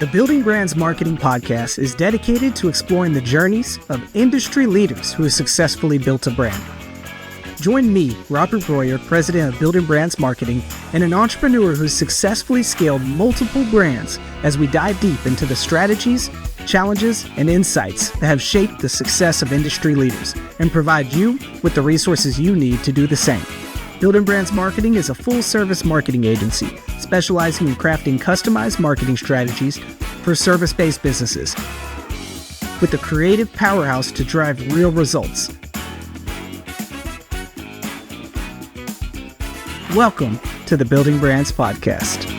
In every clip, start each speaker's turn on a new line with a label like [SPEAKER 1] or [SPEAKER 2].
[SPEAKER 1] The Building Brands Marketing Podcast is dedicated to exploring the journeys of industry leaders who have successfully built a brand. Join me, Robert Breuer, president of Building Brands Marketing, and an entrepreneur who's successfully scaled multiple brands as we dive deep into the strategies, challenges, and insights that have shaped the success of industry leaders and provide you with the resources you need to do the same. Building Brands Marketing is a full-service marketing agency specializing in crafting customized marketing strategies for service-based businesses with a creative powerhouse to drive real results. Welcome to the Building Brands Podcast.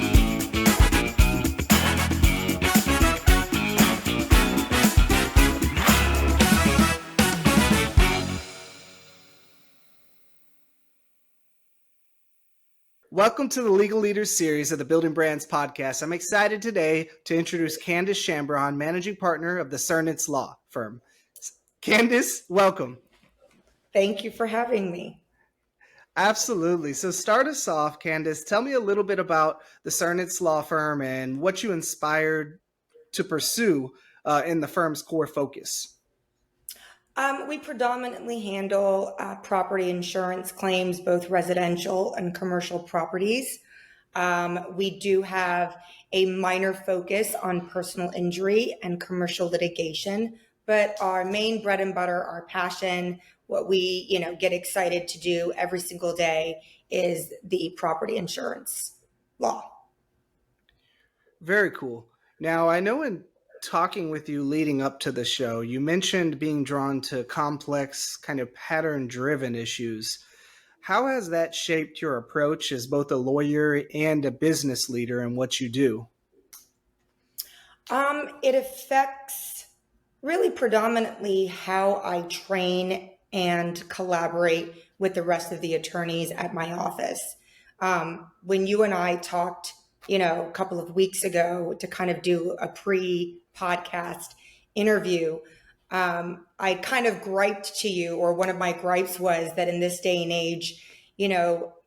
[SPEAKER 1] Welcome to the Legal Leaders series of the Building Brands Podcast. I'm excited today to introduce Candise Shanbron, managing partner of the Cernitz Law firm. Candice, welcome.
[SPEAKER 2] Thank you for having me.
[SPEAKER 1] Absolutely. So start us off, Candice. Tell me a little bit about the Cernitz Law firm and what you inspired to pursue in the firm's core focus.
[SPEAKER 2] We predominantly handle property insurance claims, both residential and commercial properties. We do have a minor focus on personal injury and commercial litigation, but our main bread and butter, our passion, what we get excited to do every single day is the property insurance law.
[SPEAKER 1] Very cool. Now, I know in talking with you leading up to the show, you mentioned being drawn to complex, kind of pattern-driven issues. How has that shaped your approach as both a lawyer and a business leader in what you do?
[SPEAKER 2] It affects really predominantly how I train and collaborate with the rest of the attorneys at my office. When you and I talked, a couple of weeks ago to kind of do a pre-podcast interview, I kind of griped to you, or one of my gripes was that in this day and age,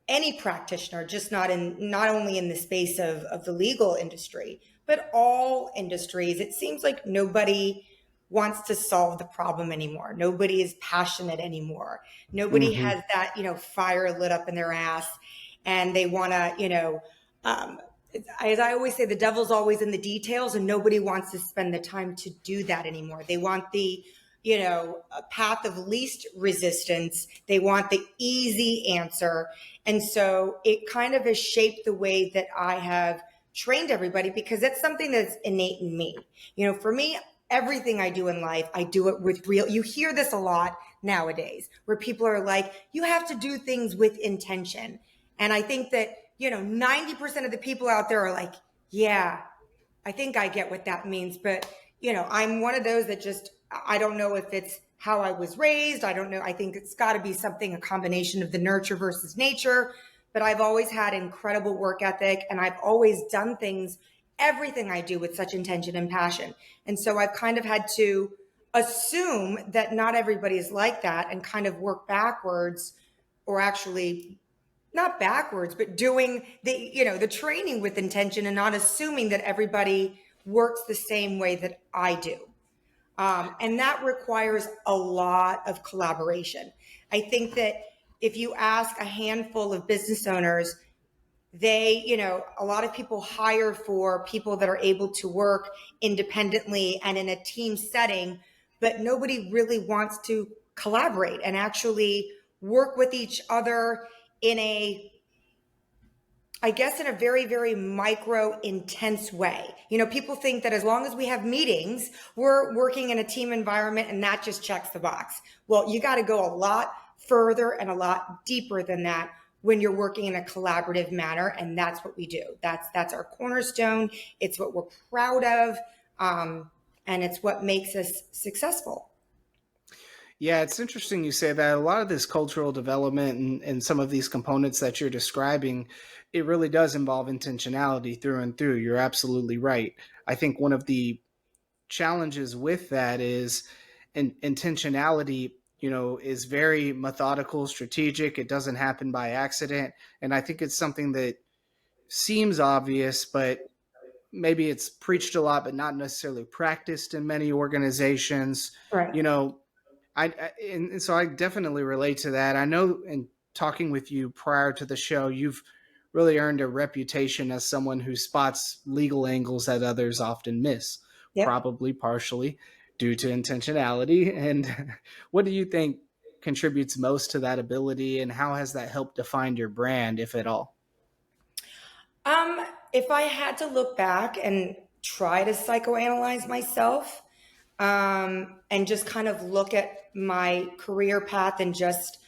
[SPEAKER 2] any practitioner, just not only in the space of the legal industry, but all industries, it seems like nobody wants to solve the problem anymore. Nobody is passionate anymore. Nobody has that, fire lit up in their ass, and they want to, as I always say, the devil's always in the details, and nobody wants to spend the time to do that anymore. They want the, a path of least resistance. They want the easy answer. And so it kind of has shaped the way that I have trained everybody, because that's something that's innate in me. For me, everything I do in life, I do it with real. You hear this a lot nowadays where people are like, you have to do things with intention. And I think that, 90% of the people out there are like, yeah, I think I get what that means. But, I'm one of those that just, I don't know if it's how I was raised. I don't know. I think it's got to be something, a combination of the nurture versus nature. But I've always had incredible work ethic, and I've always done everything I do with such intention and passion. And so I've kind of had to assume that not everybody is like that and kind of work backwards, or actually not backwards, but doing the training with intention and not assuming that everybody works the same way that I do. And that requires a lot of collaboration. I think that if you ask a handful of business owners, they, a lot of people hire for people that are able to work independently and in a team setting, but nobody really wants to collaborate and actually work with each other in a very, very micro, intense way. People think that as long as we have meetings, we're working in a team environment and that just checks the box. Well, you got to go a lot further and a lot deeper than that when you're working in a collaborative manner. And that's what we do. That's our cornerstone. It's what we're proud of. And it's what makes us successful.
[SPEAKER 1] Yeah, it's interesting you say that. A lot of this cultural development and some of these components that you're describing, it really does involve intentionality through and through. You're absolutely right. I think one of the challenges with that is intentionality, is very methodical, strategic. It doesn't happen by accident. And I think it's something that seems obvious, but maybe it's preached a lot, but not necessarily practiced in many organizations.
[SPEAKER 2] Right.
[SPEAKER 1] You know, and so I definitely relate to that. I know in talking with you prior to the show, you've really earned a reputation as someone who spots legal angles that others often miss,
[SPEAKER 2] Yep.
[SPEAKER 1] probably partially due to intentionality. And what do you think contributes most to that ability, and how has that helped define your brand, if at all?
[SPEAKER 2] If I had to look back and try to psychoanalyze myself, and just kind of look at my career path and just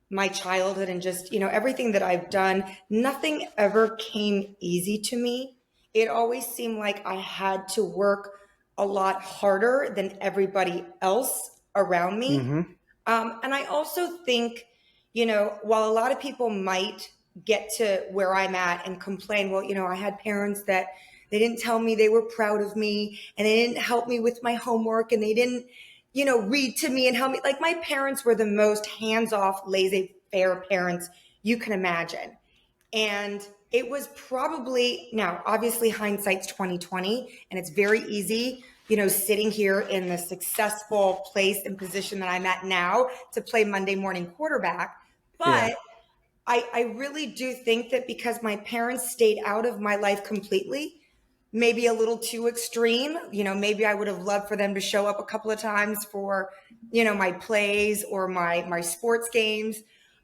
[SPEAKER 2] my childhood and just, everything that I've done, nothing ever came easy to me. It always seemed like I had to work a lot harder than everybody else around me.
[SPEAKER 1] Mm-hmm.
[SPEAKER 2] And I also think, while a lot of people might get to where I'm at and complain, well, I had parents that they didn't tell me they were proud of me, and they didn't help me with my homework, and they didn't, read to me and help me. Like, my parents were the most hands off, laissez faire parents you can imagine. And it was probably, now obviously hindsight's 2020, and it's very easy, sitting here in the successful place and position that I'm at now to play Monday morning quarterback.
[SPEAKER 1] Yeah.
[SPEAKER 2] But I really do think that because my parents stayed out of my life completely, maybe a little too extreme, maybe I would have loved for them to show up a couple of times for, my plays or my sports games.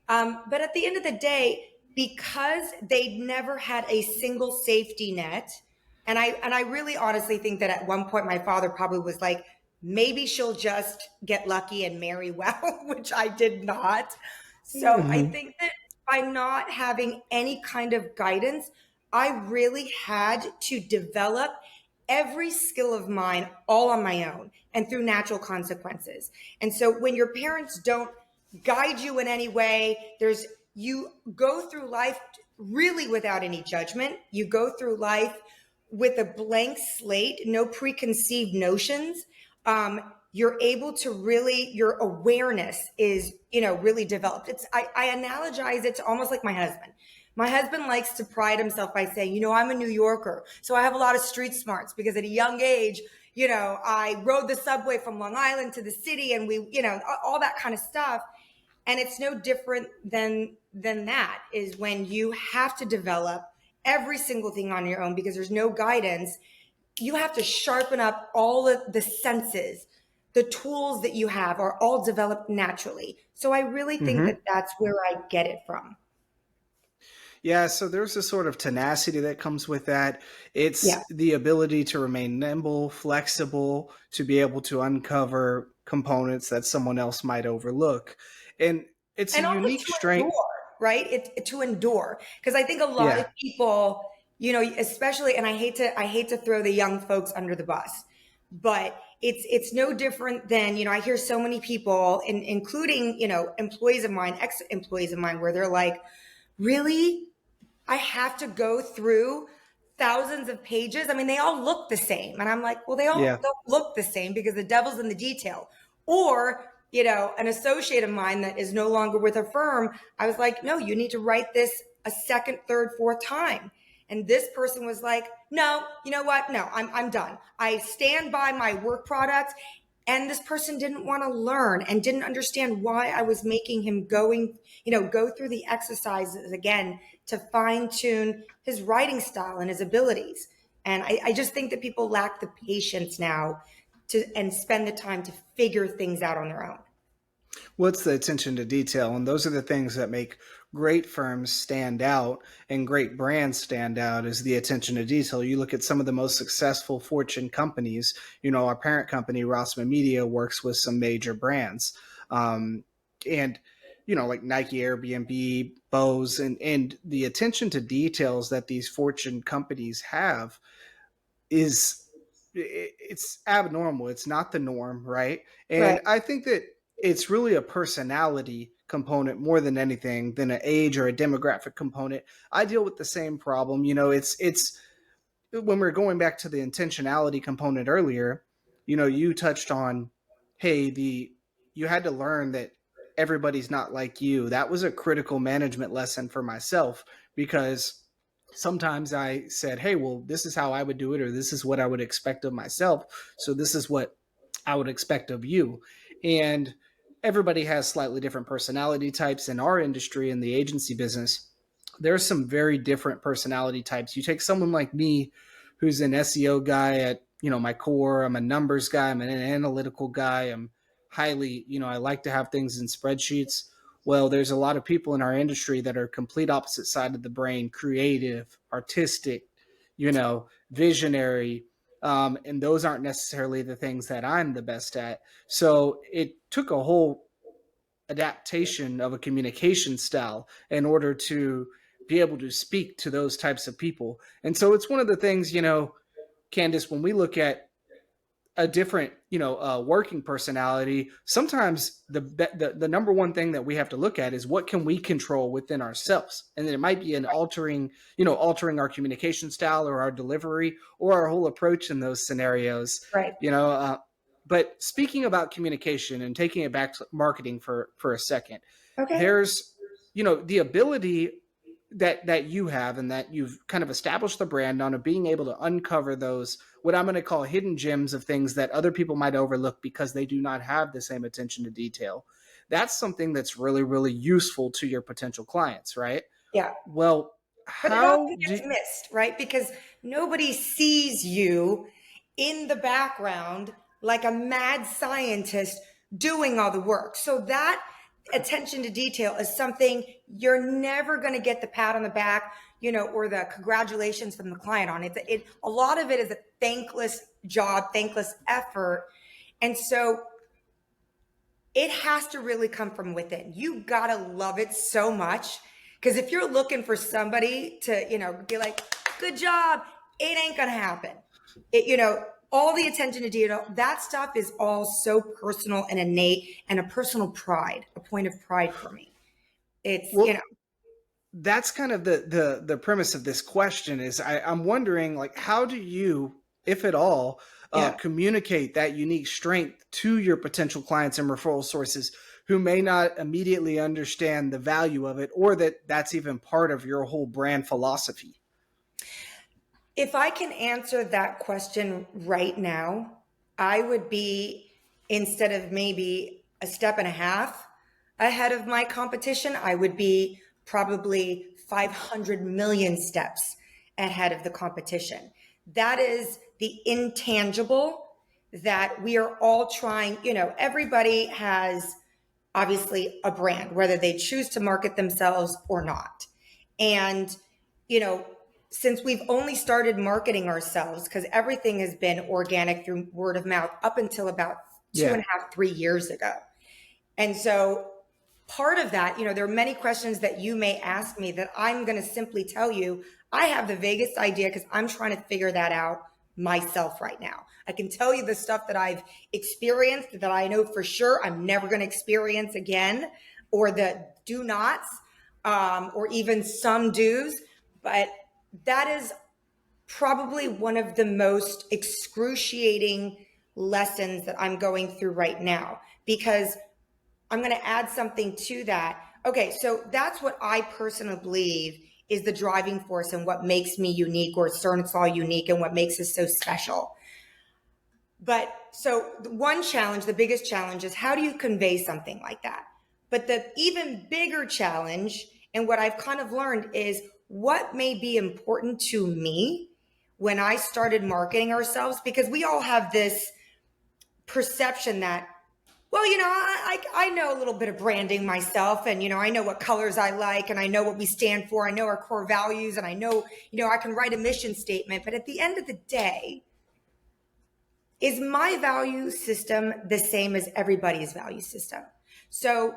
[SPEAKER 2] But at the end of the day, because they never had a single safety net, and I really honestly think that at one point my father probably was like, maybe she'll just get lucky and marry well, which I did not. So I
[SPEAKER 1] Mm-hmm.
[SPEAKER 2] think that by not having any kind of guidance, I really had to develop every skill of mine all on my own and through natural consequences. And so when your parents don't guide you in any way, you go through life really without any judgment. You go through life with a blank slate, no preconceived notions. You're able to really, your awareness is, really developed. I analogize it to almost like my husband. My husband likes to pride himself by saying, I'm a New Yorker, so I have a lot of street smarts because at a young age, I rode the subway from Long Island to the city, and we, all that kind of stuff. And it's no different than that, is when you have to develop every single thing on your own because there's no guidance. You have to sharpen up all of the senses. The tools that you have are all developed naturally. So I really think that
[SPEAKER 1] Mm-hmm.
[SPEAKER 2] that's where I get it from.
[SPEAKER 1] Yeah, so there's a sort of tenacity that comes with that.
[SPEAKER 2] Yeah.
[SPEAKER 1] It's the ability to remain nimble, flexible, to be able to uncover components that someone else might overlook. And it's a
[SPEAKER 2] And also
[SPEAKER 1] unique
[SPEAKER 2] to
[SPEAKER 1] strength.
[SPEAKER 2] endure, right? To endure. Because I think a lot of
[SPEAKER 1] Yeah,
[SPEAKER 2] people, especially, and I hate to throw the young folks under the bus, but it's no different than, I hear so many people, including, employees of mine, ex-employees of mine, where they're like, really? I have to go through thousands of pages. I mean, they all look the same. And I'm like, well, they all
[SPEAKER 1] yeah.
[SPEAKER 2] don't look the same because the devil's in the detail. Or, an associate of mine that is no longer with a firm, I was like, no, you need to write this a second, third, fourth time. And this person was like, no, you know what? No, I'm done. I stand by my work product. And this person didn't want to learn and didn't understand why I was making him go through the exercises again to fine tune his writing style and his abilities. And I just think that people lack the patience now and spend the time to figure things out on their own.
[SPEAKER 1] What's the attention to detail? And those are the things that make great firms stand out and great brands stand out, is the attention to detail. You look at some of the most successful Fortune companies, our parent company, Rossmann Media, works with some major brands. And like Nike, Airbnb, Bose, and the attention to details that these Fortune companies have is, it's abnormal. It's not the norm, right?
[SPEAKER 2] Right.
[SPEAKER 1] And I think that it's really a personality component more than anything, than an age or a demographic component. I deal with the same problem. It's when we're going back to the intentionality component earlier, you touched on, hey, the you had to learn that everybody's not like you. That was a critical management lesson for myself, because Sometimes I said, hey, well, this is how I would do it, or this is what I would expect of myself. So this is what I would expect of you. And everybody has slightly different personality types in our industry, in the agency business. There's some very different personality types. You take someone like me, who's an SEO guy at, my core. I'm a numbers guy. I'm an analytical guy. I'm highly, I like to have things in spreadsheets. Well, there's a lot of people in our industry that are complete opposite side of the brain, creative, artistic, visionary. And those aren't necessarily the things that I'm the best at. So it took a whole adaptation of a communication style in order to be able to speak to those types of people. And so it's one of the things, Candice, when we look at a different, working personality, sometimes the number one thing that we have to look at is what can we control within ourselves. And then it might be altering our communication style or our delivery or our whole approach in those scenarios.
[SPEAKER 2] Right.
[SPEAKER 1] But speaking about communication and taking it back to marketing for a second,
[SPEAKER 2] Okay.
[SPEAKER 1] there's, the ability that you have and that you've kind of established the brand on, of being able to uncover those, what I'm going to call hidden gems of things that other people might overlook because they do not have the same attention to detail. That's something that's really, really useful to your potential clients, right?
[SPEAKER 2] Yeah.
[SPEAKER 1] Well,
[SPEAKER 2] but it often gets missed, right? Because nobody sees you in the background like a mad scientist doing all the work. So that attention to detail is something you're never going to get the pat on the back, or the congratulations from the client on it. A lot of it is a thankless job, thankless effort. And so it has to really come from within. You got to love it so much. Because if you're looking for somebody to, be like, good job, it ain't going to happen. All the attention to detail, that stuff is all so personal and innate, and a personal pride, a point of pride for me. It's,
[SPEAKER 1] That's kind of the premise of this question is I'm wondering, like, how do you, if at all, communicate that unique strength to your potential clients and referral sources who may not immediately understand the value of it, or that's even part of your whole brand philosophy?
[SPEAKER 2] If I can answer that question right now, I would be, instead of maybe a step and a half ahead of my competition, I would be probably 500 million steps ahead of the competition. That is the intangible that we are all trying. Everybody has obviously a brand, whether they choose to market themselves or not. And, since we've only started marketing ourselves, because everything has been organic through word of mouth up until about 2.5, 3 years ago. And so part of that, there are many questions that you may ask me that I'm going to simply tell you, I have the vaguest idea because I'm trying to figure that out myself right now. I can tell you the stuff that I've experienced that I know for sure I'm never going to experience again, or the do nots, or even some do's. But that is probably one of the most excruciating lessons that I'm going through right now, because I'm going to add something to that. Okay, so that's what I personally believe is the driving force and what makes me unique, or Cernitz Law unique, and what makes us so special. But so one challenge, the biggest challenge, is how do you convey something like that? But the even bigger challenge, and what I've kind of learned, is what may be important to me when I started marketing ourselves, because we all have this perception that, well, I know a little bit of branding myself, and, I know what colors I like, and I know what we stand for. I know our core values, and I know, I can write a mission statement. But at the end of the day, is my value system the same as everybody's value system? So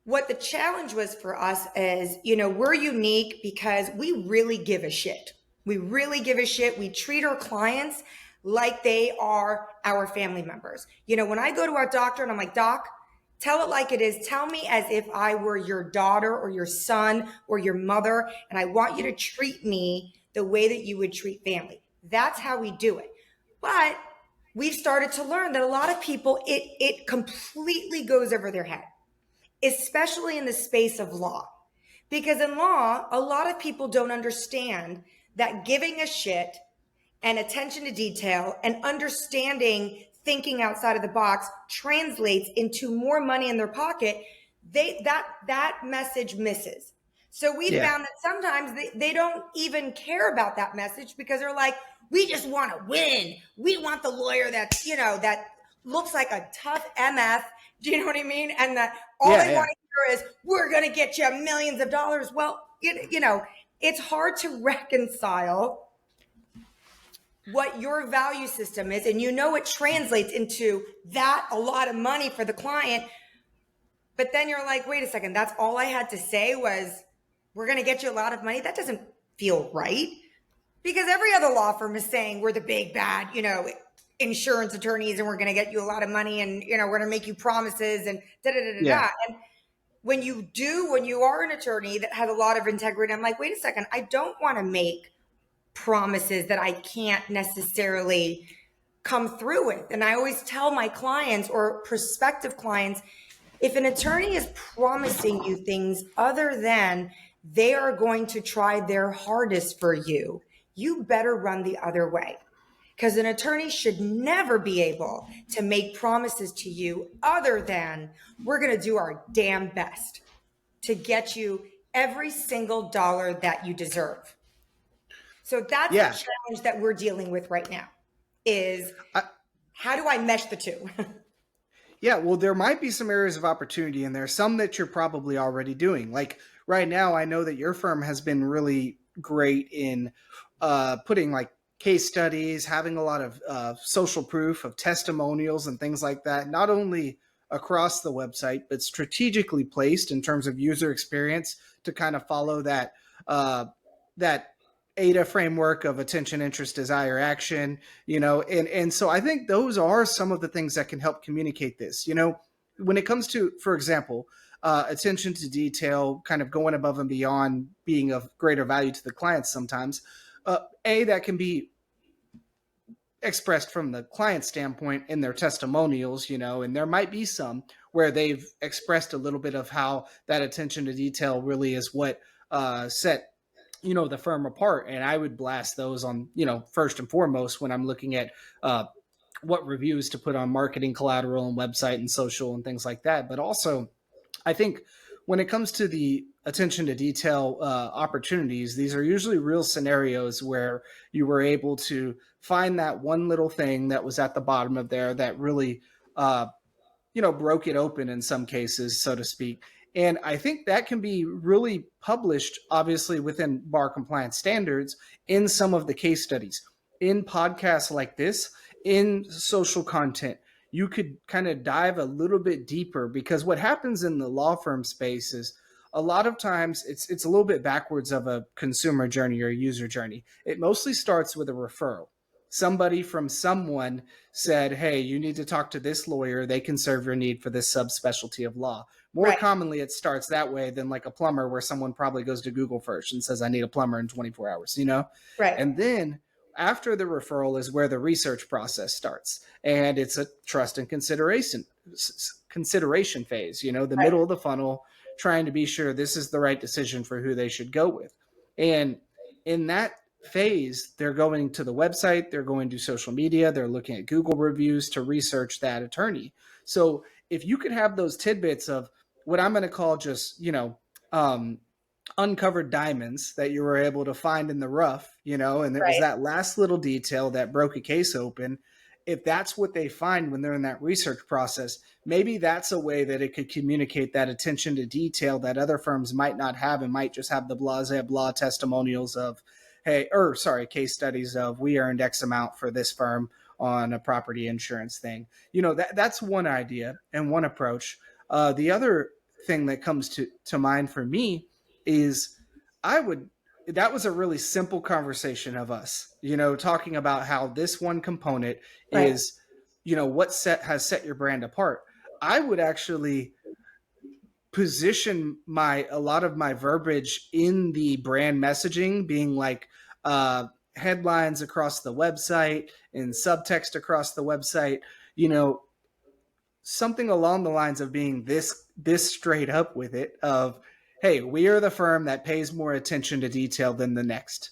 [SPEAKER 2] what the challenge was for us is, we're unique because we really give a shit. We really give a shit. We treat our clients like they are our family members. When I go to our doctor and I'm like, doc, tell it like it is. Tell me as if I were your daughter or your son or your mother, and I want you to treat me the way that you would treat family. That's how we do it. But we've started to learn that a lot of people, it completely goes over their head, especially in the space of law, Because in law, a lot of people don't understand that giving a shit and attention to detail and understanding thinking outside of the box translates into more money in their pocket. That message misses. So we
[SPEAKER 1] Yeah.
[SPEAKER 2] found that sometimes they don't even care about that message because they're like, we just want to win. We want the lawyer that's, that looks like a tough MF. Do you know what I mean? And that all
[SPEAKER 1] Yeah.
[SPEAKER 2] they want to hear is, we're going to get you millions of dollars. Well, it's hard to reconcile what your value system is, and it translates into that a lot of money for the client. But then you're like, wait a second, that's all I had to say was, we're going to get you a lot of money. That doesn't feel right, because every other law firm is saying we're the big bad, insurance attorneys, and we're going to get you a lot of money, and we're going to make you promises, and da da da da da. And when you are an attorney that has a lot of integrity, I'm like, wait a second, I don't want to make promises that I can't necessarily come through with. And I always tell my clients or prospective clients, if an attorney is promising you things other than they are going to try their hardest for you, you better run the other way. Because an attorney should never be able to make promises to you other than, we're going to do our damn best to get you every single dollar that you deserve. So that's the challenge that we're dealing with right now, is how do I mesh the two?
[SPEAKER 1] Yeah, well, there might be some areas of opportunity in there, some that you're probably already doing. Like right now, I know that your firm has been really great in putting like case studies, having a lot of social proof of testimonials and things like that, not only across the website, but strategically placed in terms of user experience to kind of follow that ADA framework of attention, interest, desire, action, and so I think those are some of the things that can help communicate this. When it comes to, for example, attention to detail, kind of going above and beyond, being of greater value to the clients sometimes, that can be expressed from the client standpoint in their testimonials, and there might be some where they've expressed a little bit of how that attention to detail really is what set the firm apart. And I would blast those on, first and foremost when I'm looking at what reviews to put on marketing collateral and website and social and things like that. But also, I think when it comes to the attention to detail opportunities, these are usually real scenarios where you were able to find that one little thing that was at the bottom of there that really, broke it open in some cases, so to speak. And I think that can be really published, obviously, within bar compliance standards in some of the case studies, in podcasts like this, in social content. You could kind of dive a little bit deeper, because what happens in the law firm space is a lot of times it's a little bit backwards of a consumer journey or user journey. It mostly starts with a referral. Somebody from someone said, hey, you need to talk to this lawyer. They can serve your need for this subspecialty of law. More commonly, it starts that way than like a plumber, where someone probably goes to Google first and says, I need a plumber in 24 hours,
[SPEAKER 2] Right.
[SPEAKER 1] And then after the referral is where the research process starts. And it's a trust and consideration phase, the middle of the funnel, trying to be sure this is the right decision for who they should go with. And in that phase, they're going to the website, they're going to social media, they're looking at Google reviews to research that attorney. So if you could have those tidbits of what I'm going to call just, uncovered diamonds that you were able to find in the rough, and it was that last little detail that broke a case open. If that's what they find when they're in that research process, maybe that's a way that it could communicate that attention to detail that other firms might not have, and might just have the blah testimonials of, case studies of, we earned X amount for this firm on a property insurance thing. That's one idea and one approach. The other thing that comes to mind for me is that was a really simple conversation of us, talking about how this one component is, what has set your brand apart. I would actually position a lot of my verbiage in the brand messaging being like headlines across the website and subtext across the website, something along the lines of being this straight up with it, of hey, we are the firm that pays more attention to detail than the next.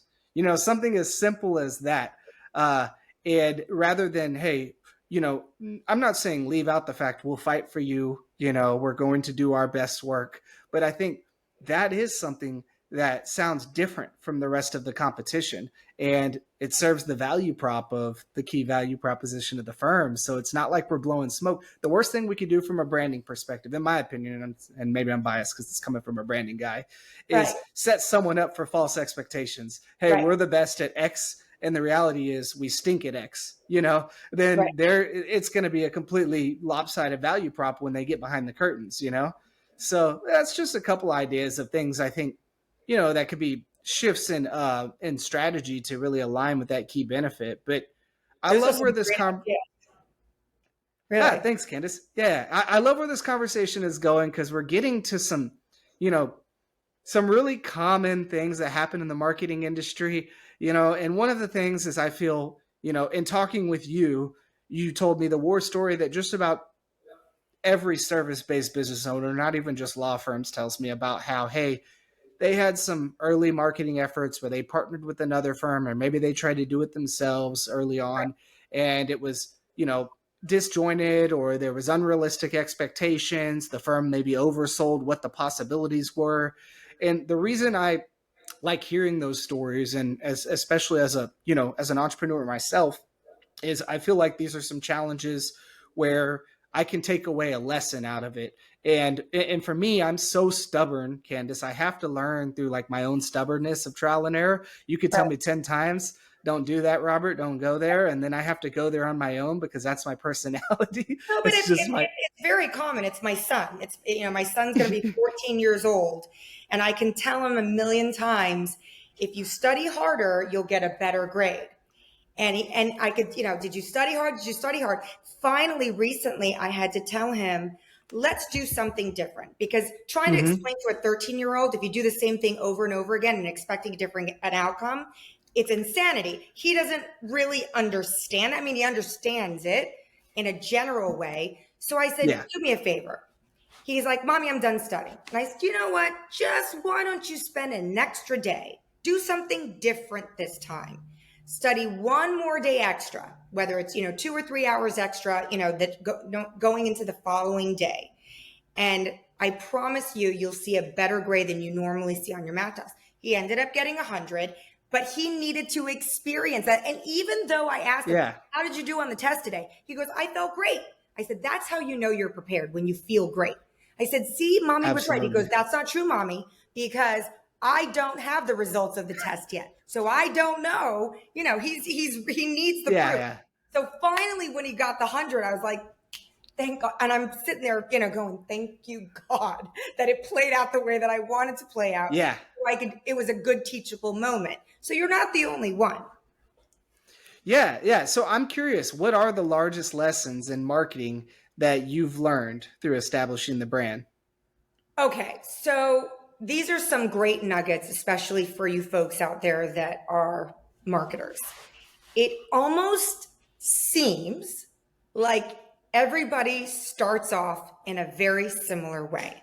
[SPEAKER 1] Something as simple as that. And rather than, hey, I'm not saying leave out the fact we'll fight for you, we're going to do our best work. But I think that is something that sounds different from the rest of the competition. And it serves the value prop of the key value proposition of the firm. So it's not like we're blowing smoke. The worst thing we could do from a branding perspective, in my opinion, and maybe I'm biased because it's coming from a branding guy, is set someone up for false expectations. Hey, we're the best at X, and the reality is we stink at X, then it's going to be a completely lopsided value prop when they get behind the curtains, So that's just a couple ideas of things I think, that could be shifts in strategy to really align with that key benefit. But I love where this
[SPEAKER 2] Really?
[SPEAKER 1] thanks, Candice. Yeah, I love where this conversation is going because we're getting to some, some really common things that happen in the marketing industry, and one of the things is I feel, in talking with you, you told me the war story that just about every service-based business owner, not even just law firms, tells me about how, hey, they had some early marketing efforts where they partnered with another firm, or maybe they tried to do it themselves early on, and it was, disjointed, or there was unrealistic expectations. The firm maybe oversold what the possibilities were. And the reason I like hearing those stories, and especially as as an entrepreneur myself, is I feel like these are some challenges where I can take away a lesson out of it. And for me, I'm so stubborn, Candice. I have to learn through like my own stubbornness of trial and error. You could tell me 10 times, don't do that, Robert, don't go there. And then I have to go there on my own because that's my personality.
[SPEAKER 2] No, but it's very common. It's my son. It's, my son's going to be 14 years old, and I can tell him a million times, if you study harder, you'll get a better grade. And I could, did you study hard? Did you study hard? Finally, recently, I had to tell him, let's do something different, because trying to explain to a 13-year-old, if you do the same thing over and over again and expecting an outcome, it's insanity. He doesn't really understand. I mean, he understands it in a general way. So I said, do me a favor. He's like, Mommy, I'm done studying. And I said, you know what? Just why don't you spend an extra day? Do something different this time. Study one more day extra, whether it's, 2 or 3 hours extra, going into the following day. And I promise you, you'll see a better grade than you normally see on your math test. He ended up getting 100, but he needed to experience that. And even though I asked him, how did you do on the test today? He goes, I felt great. I said, that's how you know you're prepared, when you feel great. I said, see, Mommy was right. He goes, that's not true, Mommy, because I don't have the results of the test yet. So I don't know, he needs the proof. Yeah. So finally, when he got the 100, I was like, thank God. And I'm sitting there, going, thank you, God, that it played out the way that I wanted to play out.
[SPEAKER 1] Yeah.
[SPEAKER 2] So it was a good teachable moment. So you're not the only one.
[SPEAKER 1] Yeah. So I'm curious, what are the largest lessons in marketing that you've learned through establishing the brand?
[SPEAKER 2] Okay. So these are some great nuggets, especially for you folks out there that are marketers. It almost seems like everybody starts off in a very similar way.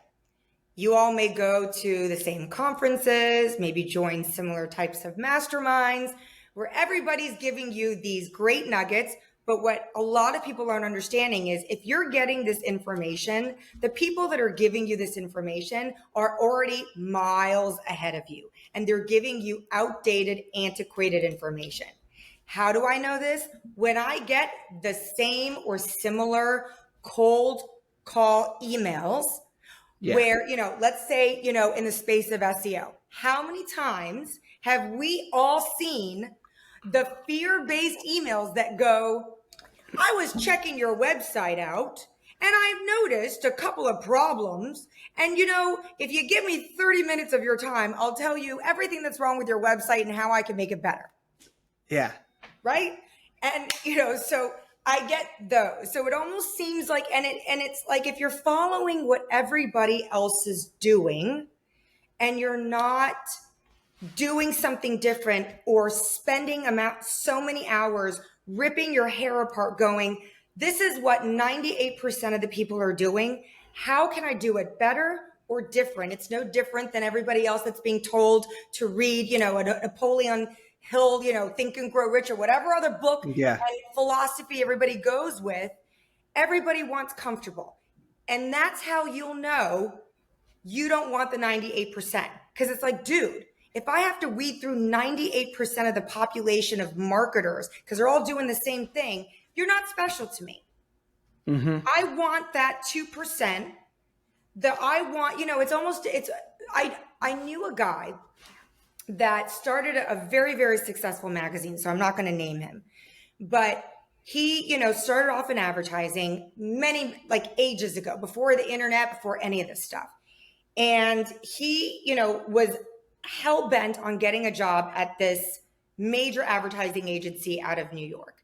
[SPEAKER 2] You all may go to the same conferences, maybe join similar types of masterminds, where everybody's giving you these great nuggets. But what a lot of people aren't understanding is, if you're getting this information, the people that are giving you this information are already miles ahead of you, and they're giving you outdated, antiquated information. How do I know this? When I get the same or similar cold call emails, where, let's say, in the space of SEO, how many times have we all seen the fear-based emails that go, I was checking your website out and I've noticed a couple of problems. And, if you give me 30 minutes of your time, I'll tell you everything that's wrong with your website and how I can make it better.
[SPEAKER 1] Yeah.
[SPEAKER 2] Right. And, so I get those. So it almost seems like, and it's like, if you're following what everybody else is doing and you're not doing something different, or spending so many hours ripping your hair apart going, this is what 98% of the people are doing. How can I do it better or different. It's no different than everybody else that's being told to read, a Napoleon Hill, Think and Grow Rich, or whatever other book
[SPEAKER 1] Yeah.
[SPEAKER 2] and philosophy everybody goes with. Everybody wants comfortable. And that's how you'll know you don't want the 98%. Because it's like, dude, if I have to weed through 98% of the population of marketers, because they're all doing the same thing, you're not special to me.
[SPEAKER 1] Mm-hmm.
[SPEAKER 2] I want that 2% that I want, I knew a guy that started a very, very successful magazine. So I'm not going to name him, but he, started off in advertising many, like ages ago, before the internet, before any of this stuff. And he, was hell bent on getting a job at this major advertising agency out of New York.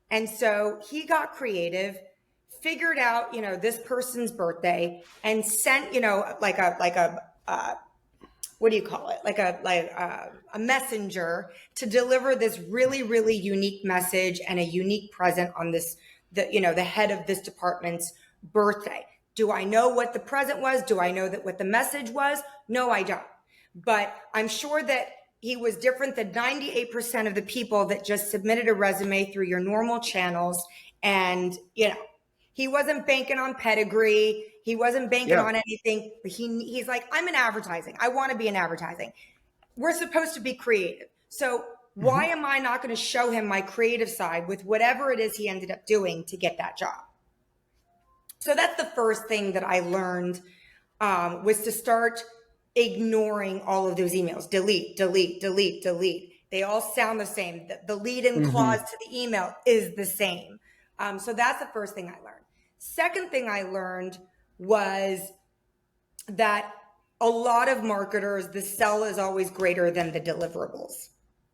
[SPEAKER 2] And so he got creative, figured out, this person's birthday, and sent, what do you call it? Like a messenger to deliver this really, really unique message and a unique present on the head of this department's birthday. Do I know what the present was? Do I know what the message was? No, I don't. But I'm sure that he was different than 98% of the people that just submitted a resume through your normal channels. And, he wasn't banking on pedigree. He wasn't banking on anything. But he's like, I'm in advertising. I want to be in advertising. We're supposed to be creative. So why am I not going to show him my creative side with whatever it is he ended up doing to get that job? So that's the first thing that I learned, was to start ignoring all of those emails. Delete, delete, delete, delete. They all sound the same. The lead-in clause to the email is the same. So that's the first thing I learned. Second thing I learned was that a lot of marketers, the sell is always greater than the deliverables.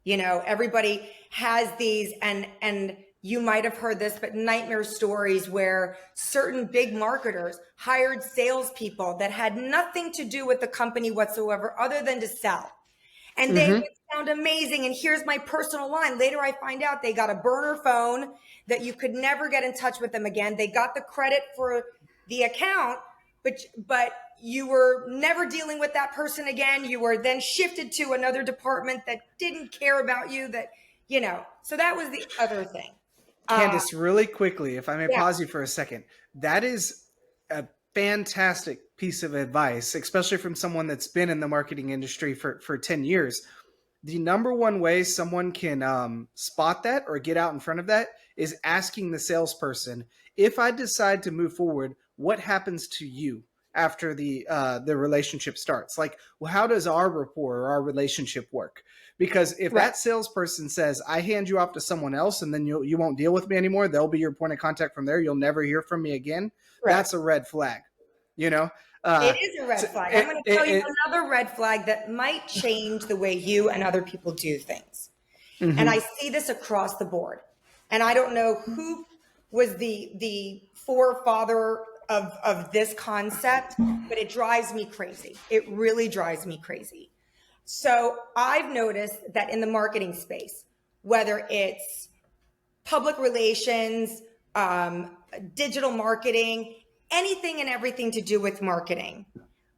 [SPEAKER 2] Everybody has these, and you might have heard this, but nightmare stories where certain big marketers hired salespeople that had nothing to do with the company whatsoever other than to sell. And they would sound amazing. And here's my personal line. Later, I find out they got a burner phone that you could never get in touch with them again. They got the credit for the account, but you were never dealing with that person again. You were then shifted to another department that didn't care about you, so that was the other thing.
[SPEAKER 1] Candice, really quickly, if I may pause you for a second, that is a fantastic piece of advice, especially from someone that's been in the marketing industry for 10 years. The number one way someone can spot that or get out in front of that is asking the salesperson, if I decide to move forward, what happens to you after the relationship starts? Like, well, how does our rapport or our relationship work? Because if that salesperson says, I hand you off to someone else and then you won't deal with me anymore, they'll be your point of contact from there, you'll never hear from me again. That's a red flag, It
[SPEAKER 2] is a red flag. I'm going to tell you another red flag that might change the way you and other people do things. And I see this across the board. And I don't know who was the forefather of this concept, but it drives me crazy. It really drives me crazy. So I've noticed that in the marketing space, whether it's public relations, digital marketing, anything and everything to do with marketing.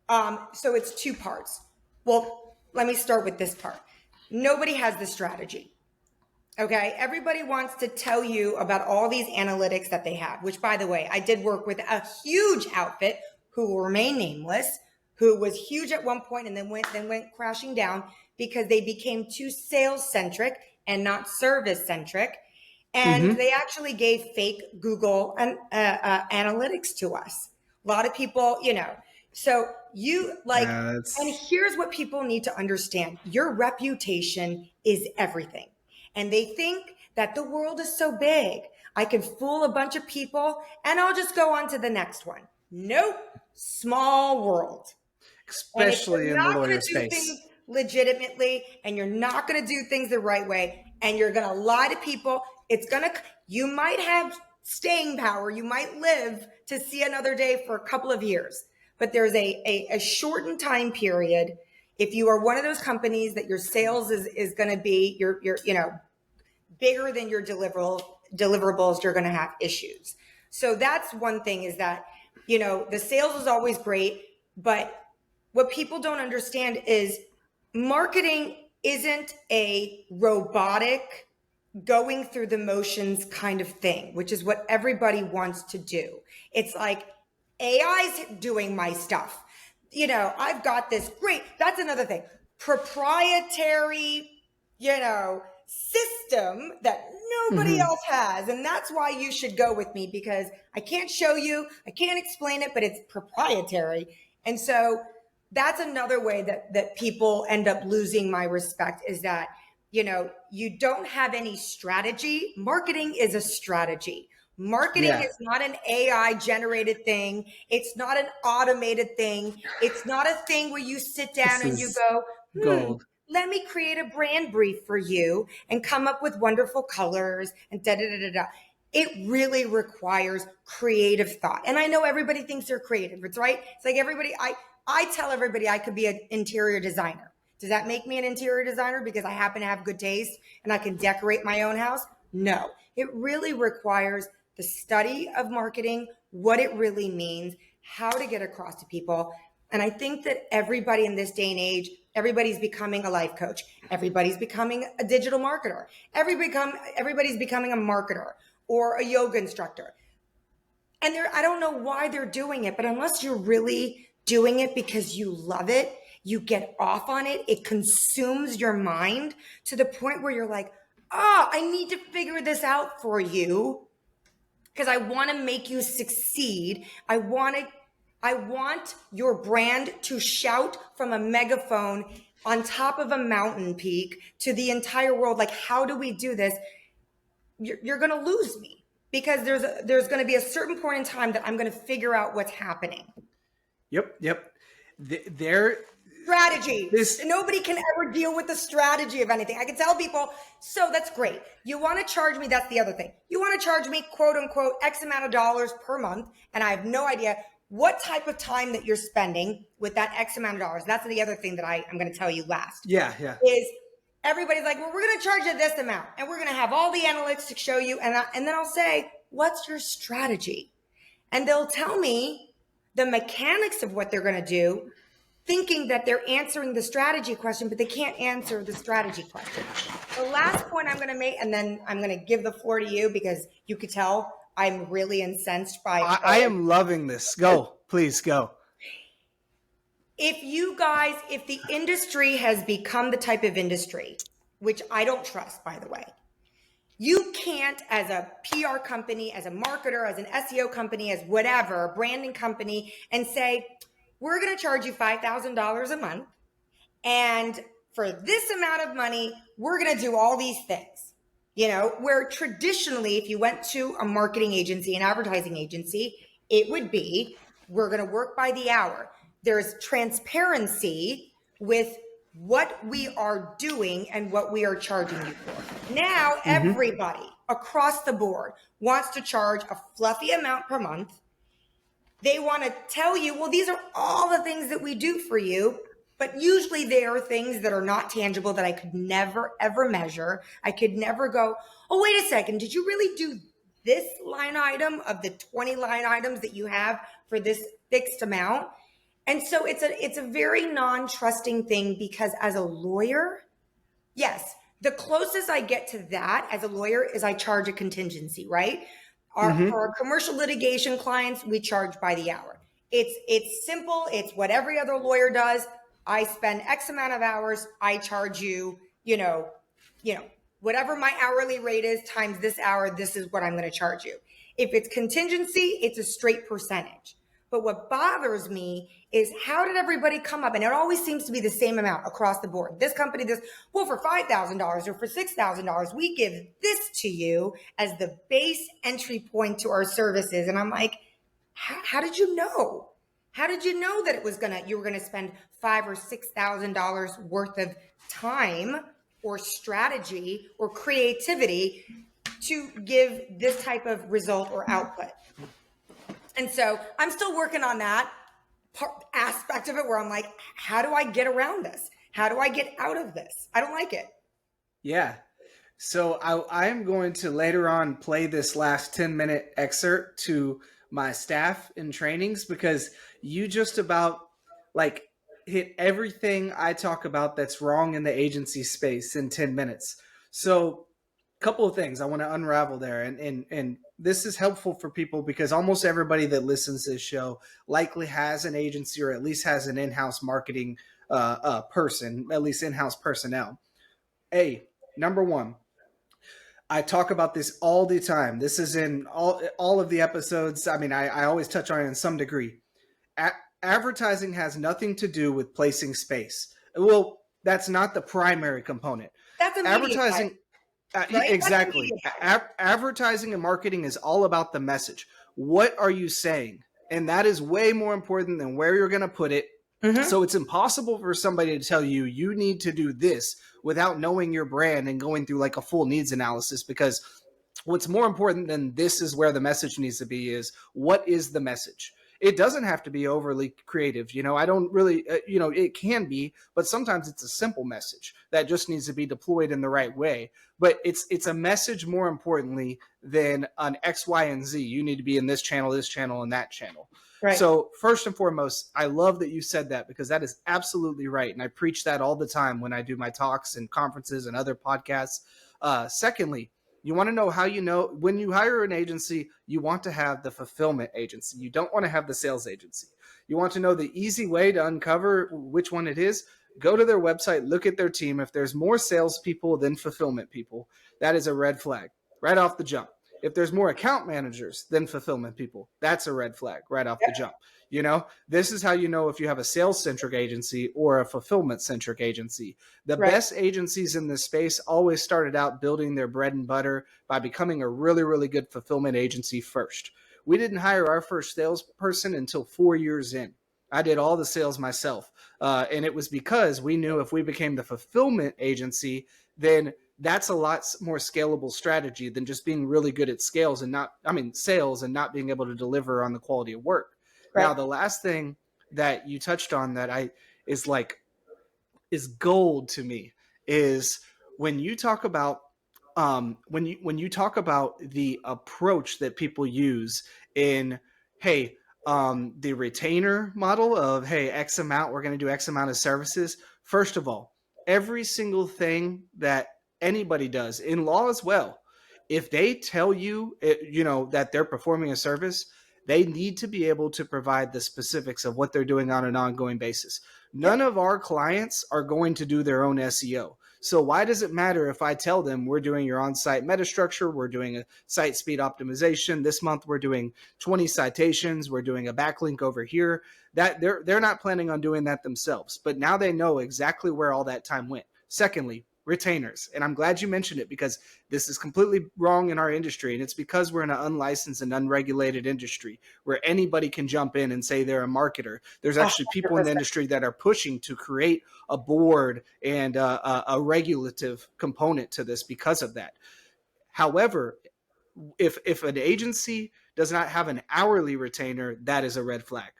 [SPEAKER 2] So it's two parts. Well, let me start with this part. Nobody has the strategy. Okay. Everybody wants to tell you about all these analytics that they have, which, by the way, I did work with a huge outfit who will remain nameless, who was huge at one point and then went crashing down because they became too sales centric and not service centric. And they actually gave fake Google analytics to us. A lot of people, so you like, and here's what people need to understand. Your reputation is everything. And they think that the world is so big. I can fool a bunch of people and I'll just go on to the next one. Nope. Small world.
[SPEAKER 1] Especially in the lawyer space.
[SPEAKER 2] Legitimately, and you're not going to do things the right way, and you're going to lie to people. You might have staying power. You might live to see another day for a couple of years, but there's a shortened time period. If you are one of those companies that your sales is going to be your bigger than your deliverables, you're going to have issues. So that's one thing, is that, the sales is always great, but what people don't understand is marketing isn't a robotic going through the motions kind of thing, which is what everybody wants to do. It's like AI's doing my stuff. I've got this great, that's another thing, proprietary, system that nobody else has. And that's why you should go with me, because I can't show you, I can't explain it, but it's proprietary. And so that's another way that people end up losing my respect, is that, you don't have any strategy. Marketing is a strategy. Marketing is not an AI generated thing. It's not an automated thing. It's not a thing where you sit down and you go,
[SPEAKER 1] gold.
[SPEAKER 2] Let me create a brand brief for you and come up with wonderful colors and da da da da da. It really requires creative thought. And I know everybody thinks they're creative. It's right. It's like I tell everybody I could be an interior designer. Does that make me an interior designer because I happen to have good taste and I can decorate my own house? No, it really requires the study of marketing, what it really means, how to get across to people. And I think that everybody in this day and age, everybody's becoming a life coach. Everybody's becoming a digital marketer. Everybody's becoming a marketer or a yoga instructor. And I don't know why they're doing it, but unless you're really doing it because you love it, you get off on it, it consumes your mind to the point where you're like, I need to figure this out for you because I want to make you succeed. I want your brand to shout from a megaphone on top of a mountain peak to the entire world. Like, how do we do this? You're going to lose me, because there's going to be a certain point in time that I'm going to figure out what's happening.
[SPEAKER 1] Yep.
[SPEAKER 2] Strategy. Nobody can ever deal with the strategy of anything. I can tell people, so that's great. You want to charge me, that's the other thing. You want to charge me, quote unquote, X amount of dollars per month, and I have no idea what type of time that you're spending with that X amount of dollars. That's the other thing that I'm going to tell you last.
[SPEAKER 1] Yeah.
[SPEAKER 2] Is everybody's like, well, we're going to charge you this amount, and we're going to have all the analytics to show you. And then I'll say, what's your strategy? And they'll tell me the mechanics of what they're going to do, thinking that they're answering the strategy question, but they can't answer the strategy question. The last point I'm going to make, and then I'm going to give the floor to you, because you could tell I'm really incensed by it.
[SPEAKER 1] I am loving this. Go, please go.
[SPEAKER 2] If the industry has become the type of industry, which I don't trust, by the way, you can't, as a PR company, as a marketer, as an SEO company, as whatever, a branding company, and say, we're going to charge you $5,000 a month. And for this amount of money, we're going to do all these things. Where traditionally, if you went to a marketing agency, an advertising agency, it would be, we're going to work by the hour. There's transparency with what we are doing and what we are charging you for. Now, everybody across the board wants to charge a fluffy amount per month. They want to tell you, well, these are all the things that we do for you. But usually they are things that are not tangible, that I could never, ever measure. I could never go, oh, wait a second. Did you really do this line item of the 20 line items that you have for this fixed amount? And so it's a very non-trusting thing, because as a lawyer, yes, the closest I get to that as a lawyer is I charge a contingency, right? For our commercial litigation clients, we charge by the hour. It's simple. It's what every other lawyer does. I spend X amount of hours. I charge you, whatever my hourly rate is times this hour, this is what I'm going to charge you. If it's contingency, it's a straight percentage. But what bothers me is, how did everybody come up? And it always seems to be the same amount across the board. This company, well, for $5,000 or for $6,000, we give this to you as the base entry point to our services. And I'm like, how did you know? How did you know that you were gonna spend $5,000 or $6,000 worth of time or strategy or creativity to give this type of result or output? And so I'm still working on that aspect of it, where I'm like, how do I get around this? How do I get out of this? I don't like it.
[SPEAKER 1] Yeah. So I am going to later on play this last 10-minute excerpt to my staff in trainings, because you just about, like, hit everything I talk about that's wrong in the agency space in 10 minutes. So a couple of things I want to unravel there. And this is helpful for people because almost everybody that listens to this show likely has an agency or at least has an in-house marketing person, at least in-house personnel. Number one, I talk about this all the time. This is in all of the episodes. I mean, I always touch on it in some degree. Advertising has nothing to do with placing space. Well, that's not the primary component.
[SPEAKER 2] That's a
[SPEAKER 1] Advertising,
[SPEAKER 2] right?
[SPEAKER 1] exactly. Advertising and marketing is all about the message. What are you saying? And that is way more important than where you're going to put it. Mm-hmm. So it's impossible for somebody to tell you, you need to do this without knowing your brand and going through like a full needs analysis, because what's more important than this is where the message needs to be is what is the message? It doesn't have to be overly creative. I don't really, it can be, but sometimes it's a simple message that just needs to be deployed in the right way. But it's a message more importantly than an X, Y, and Z. You need to be in this channel, and that channel. Right. So first and foremost, I love that you said that because that is absolutely right. And I preach that all the time when I do my talks and conferences and other podcasts. Secondly, you want to know how when you hire an agency, you want to have the fulfillment agency. You don't want to have the sales agency. You want to know the easy way to uncover which one it is. Go to their website, look at their team. If there's more salespeople than fulfillment people, that is a red flag right off the jump. If there's more account managers than fulfillment people, that's a red flag right off the jump. This is how you know if you have a sales-centric agency or a fulfillment-centric agency. The best agencies in this space always started out building their bread and butter by becoming a really, really good fulfillment agency first. We didn't hire our first salesperson until 4 years in. I did all the sales myself. And it was because we knew if we became the fulfillment agency, then that's a lot more scalable strategy than just being really good at sales and not being able to deliver on the quality of work. Right. Now, the last thing that you touched on that is gold to me is when you talk about when you talk about the approach that people use in, the retainer model of, X amount, we're going to do X amount of services. First of all, every single thing that anybody does in law as well, if they tell you, that they're performing a service, they need to be able to provide the specifics of what they're doing on an ongoing basis. None of our clients are going to do their own SEO. So why does it matter if I tell them we're doing your on-site metastructure, we're doing a site speed optimization, this month we're doing 20 citations, we're doing a backlink over here, that they're not planning on doing that themselves. But now they know exactly where all that time went. Secondly, retainers. And I'm glad you mentioned it because this is completely wrong in our industry. And it's because we're in an unlicensed and unregulated industry where anybody can jump in and say they're a marketer. There's actually people in the industry that are pushing to create a board and a regulative component to this because of that. However, if an agency does not have an hourly retainer, that is a red flag.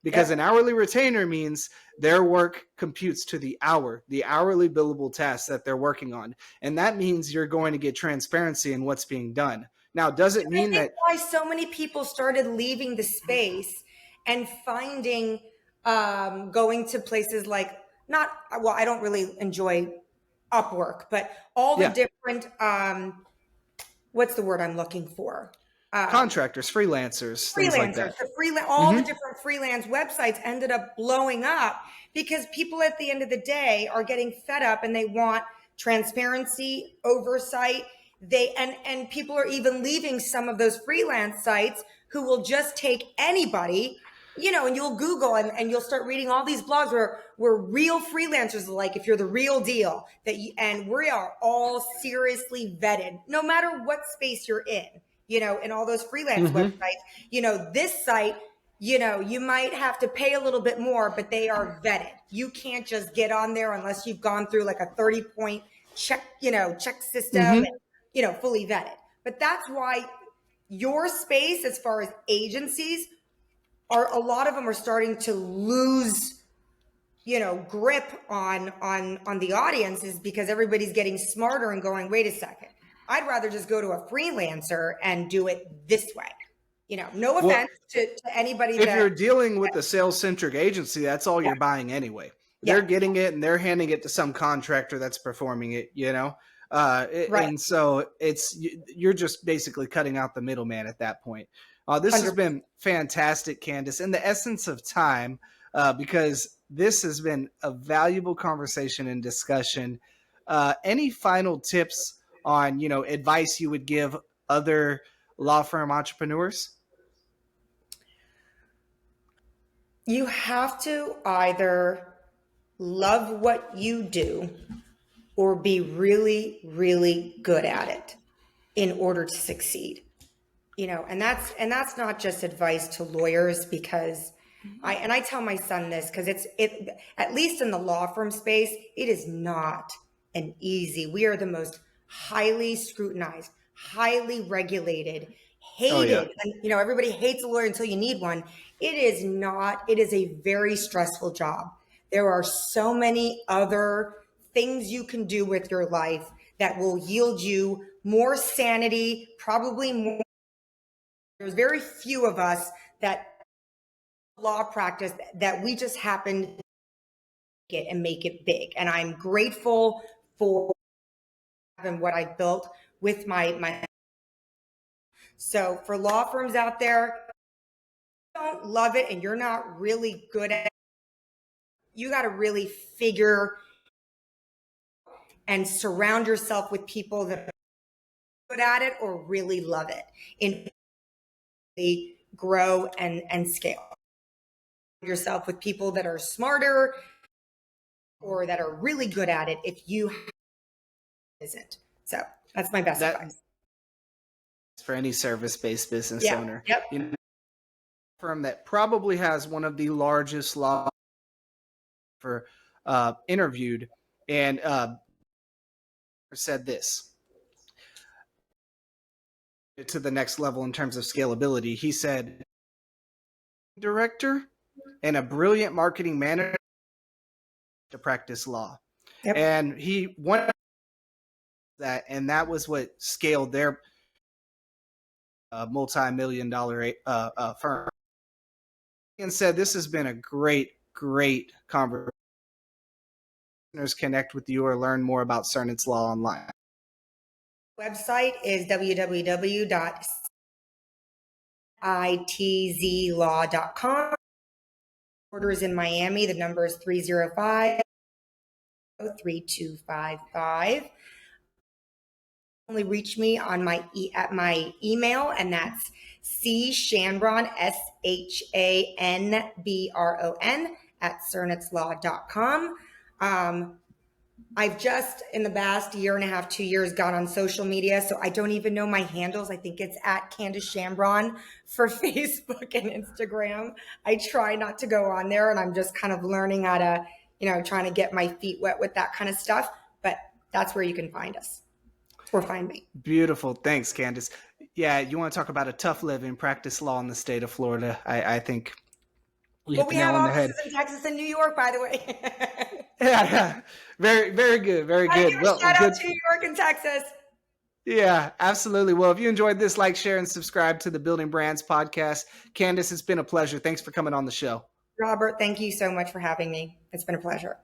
[SPEAKER 1] Because an hourly retainer means their work computes to the hourly billable tasks that they're working on. And that means you're going to get transparency in what's being done. Now, does it mean that
[SPEAKER 2] why so many people started leaving the space and finding, going to places like, I don't really enjoy Upwork, but all the different, what's the word I'm looking for?
[SPEAKER 1] Contractors, freelancers, things like that.
[SPEAKER 2] All the different freelance websites ended up blowing up because people at the end of the day are getting fed up and they want transparency, oversight. And people are even leaving some of those freelance sites who will just take anybody, and you'll Google and you'll start reading all these blogs where real freelancers are like, if you're the real deal, and we are all seriously vetted, no matter what space you're in. In all those freelance websites, this site, you might have to pay a little bit more, but they are vetted. You can't just get on there unless you've gone through like a 30-point check system and, fully vetted. But that's why your space, as far as agencies, a lot of them are starting to lose, grip on the audiences because everybody's getting smarter and going, wait a second. I'd rather just go to a freelancer and do it this way. No offense to anybody.
[SPEAKER 1] If you're dealing with a sales-centric agency, that's all you're buying anyway. they're getting it and they're handing it to some contractor that's performing it,
[SPEAKER 2] Right.
[SPEAKER 1] And so you're just basically cutting out the middleman at that point. This
[SPEAKER 2] 100%.
[SPEAKER 1] has been fantastic, Candice, in the essence of time, because this has been a valuable conversation and discussion. Any final tips on, advice you would give other law firm entrepreneurs?
[SPEAKER 2] You have to either love what you do or be really, really good at it in order to succeed. And that's not just advice to lawyers, because I tell my son this, because it at least in the law firm space, it is not an easy. We are the most highly scrutinized, highly regulated, hated. And, everybody hates a lawyer until you need one. It is not. It is a very stressful job. There are so many other things you can do with your life that will yield you more sanity, probably more. There's very few of us that law practice that we just happen to get and make it big. And I'm grateful for having what I built with my. So for law firms out there, don't love it and you're not really good at it, you got to really figure and surround yourself with people that are good at it or really love it in grow and scale. Yourself with people that are smarter or that are really good at it if you isn't. So that's my best advice
[SPEAKER 1] for any service-based business owner.
[SPEAKER 2] Yep.
[SPEAKER 1] Firm that probably has one of the largest law for interviewed and said this to the next level in terms of scalability. He said, director and a brilliant marketing manager to practice law.
[SPEAKER 2] Yep.
[SPEAKER 1] And he wanted that, and that was what scaled their multi-million-dollar firm. And said, this has been a great conversation. Listeners connect with you or learn more about Cernitz Law online.
[SPEAKER 2] Website is www.itzlaw.com. Orders in Miami, the number is 305-3255. Only reach me on at my email, and that's Shanbron, SHANBRON at CernitzLaw.com. I've just in the past year and a half, 2 years, gone on social media, so I don't even know my handles. I think it's at Candise Shanbron for Facebook and Instagram. I try not to go on there, and I'm just kind of learning how to, trying to get my feet wet with that kind of stuff. But that's where you can find us or find me.
[SPEAKER 1] Beautiful. Thanks, Candice. Yeah, you want to talk about a tough living, practice law in the state of Florida. I think
[SPEAKER 2] we have offices in Texas and New York, by the way.
[SPEAKER 1] Yeah. Very, very good. Very good.
[SPEAKER 2] Well, shout out to New York and Texas.
[SPEAKER 1] Yeah, absolutely. Well, if you enjoyed this, like, share, and subscribe to the Building Brands podcast. Candice, it's been a pleasure. Thanks for coming on the show.
[SPEAKER 2] Robert, thank you so much for having me. It's been a pleasure.